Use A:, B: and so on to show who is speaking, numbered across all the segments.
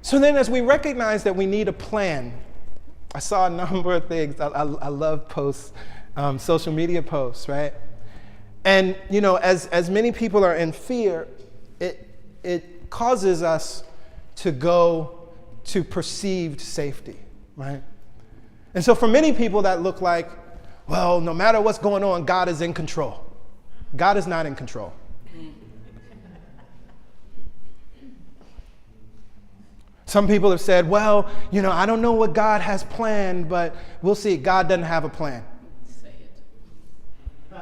A: So then as we recognize that we need a plan, I saw a number of things. I love posts, social media posts, right? And, you know, as many people are in fear, it causes us to go to perceived safety, right? And so for many people that look like, well, no matter what's going on, God is in control. God is not in control. Some people have said, well, you know, I don't know what God has planned, but we'll see. God doesn't have a plan.
B: Say it.
A: I'm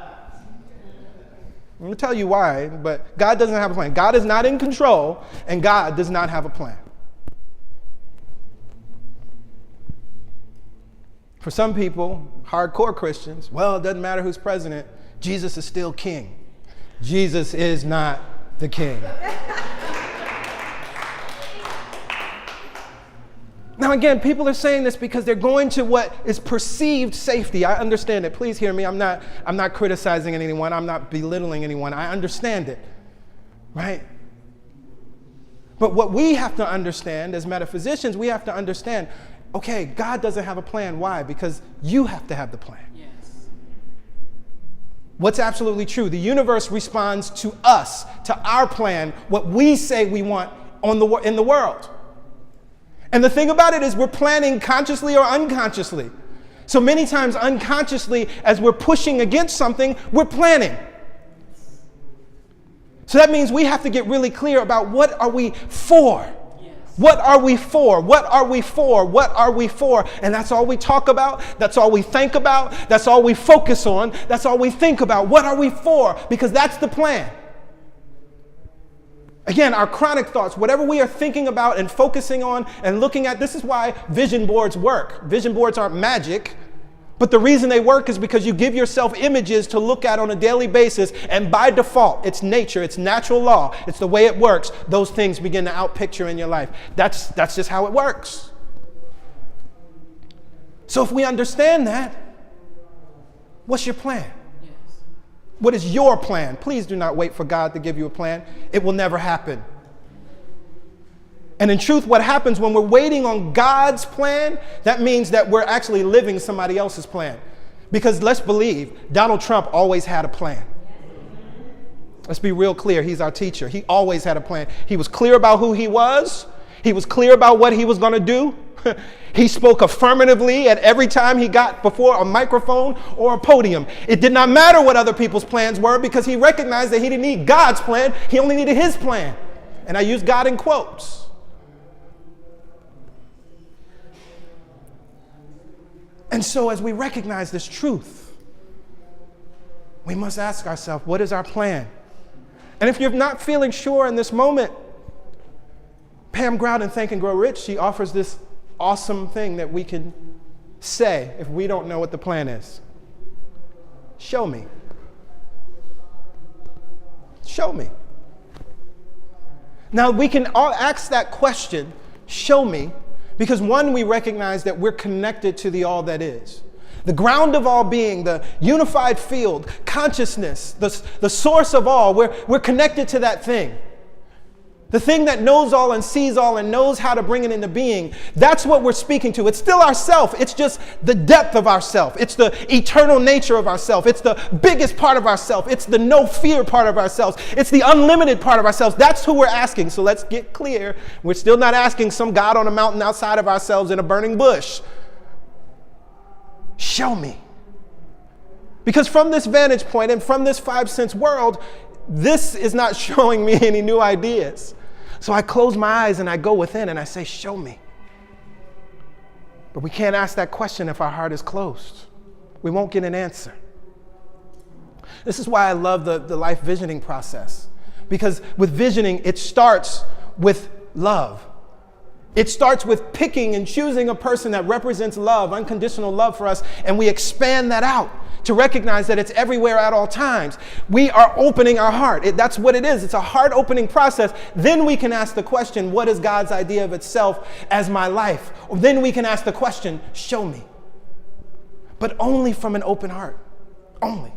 A: going to tell you why, but God doesn't have a plan. God is not in control, and God does not have a plan. For some people, hardcore Christians, well, it doesn't matter who's president. Jesus is still king. Jesus is not the king. Now, again, people are saying this because they're going to what is perceived safety. I understand it. Please hear me. I'm not criticizing anyone. I'm not belittling anyone. I understand it, right? But what we have to understand as metaphysicians, we have to understand, okay, God doesn't have a plan. Why? Because you have to have the plan.
B: Yes.
A: What's absolutely true? The universe responds to us, to our plan, what we say we want in the world. And the thing about it is we're planning consciously or unconsciously. So many times unconsciously, as we're pushing against something, we're planning. So that means we have to get really clear about what are we for?
B: Yes.
A: What are we for? What are we for? What are we for? And that's all we talk about. That's all we think about. That's all we focus on. That's all we think about. What are we for? Because that's the plan. Again, our chronic thoughts, whatever we are thinking about and focusing on and looking at, this is why vision boards work. Vision boards aren't magic, but the reason they work is because you give yourself images to look at on a daily basis, and by default, it's nature, it's natural law, it's the way it works. Those things begin to outpicture in your life. That's just how it works. So if we understand that, what's your plan? What is your plan? Please do not wait for God to give you a plan. It will never happen. And in truth, what happens when we're waiting on God's plan, that means that we're actually living somebody else's plan. Because let's believe, Donald Trump always had a plan. Let's be real clear. He's our teacher. He always had a plan. He was clear about who he was. He was clear about what he was going to do. He spoke affirmatively at every time he got before a microphone or a podium. It did not matter what other people's plans were because he recognized that he didn't need God's plan. He only needed his plan. And I use God in quotes. And so as we recognize this truth, we must ask ourselves, what is our plan? And if you're not feeling sure in this moment, Pam Grout in Think and Grow Rich, she offers this awesome thing that we can say if we don't know what the plan is. Show me. Show me. Now we can all ask that question, show me, because one, we recognize that we're connected to the all that is. The ground of all being, the unified field, consciousness, the source of all, we're connected to that thing. The thing that knows all and sees all and knows how to bring it into being, that's what we're speaking to. It's still ourself. It's just the depth of ourself. It's the eternal nature of ourself. It's the biggest part of ourself. It's the no fear part of ourselves. It's the unlimited part of ourselves. That's who we're asking. So let's get clear. We're still not asking some God on a mountain outside of ourselves in a burning bush. Show me. Because from this vantage point and from this 5 sense world, this is not showing me any new ideas. So I close my eyes and I go within and I say, show me. But we can't ask that question if our heart is closed. We won't get an answer. This is why I love the life visioning process. Because with visioning, it starts with love. It starts with picking and choosing a person that represents love, unconditional love for us, and we expand that out to recognize that it's everywhere at all times. We are opening our heart. That's what it is. It's a heart-opening process. Then we can ask the question, what is God's idea of itself as my life? Or then we can ask the question, show me. But only from an open heart. Only.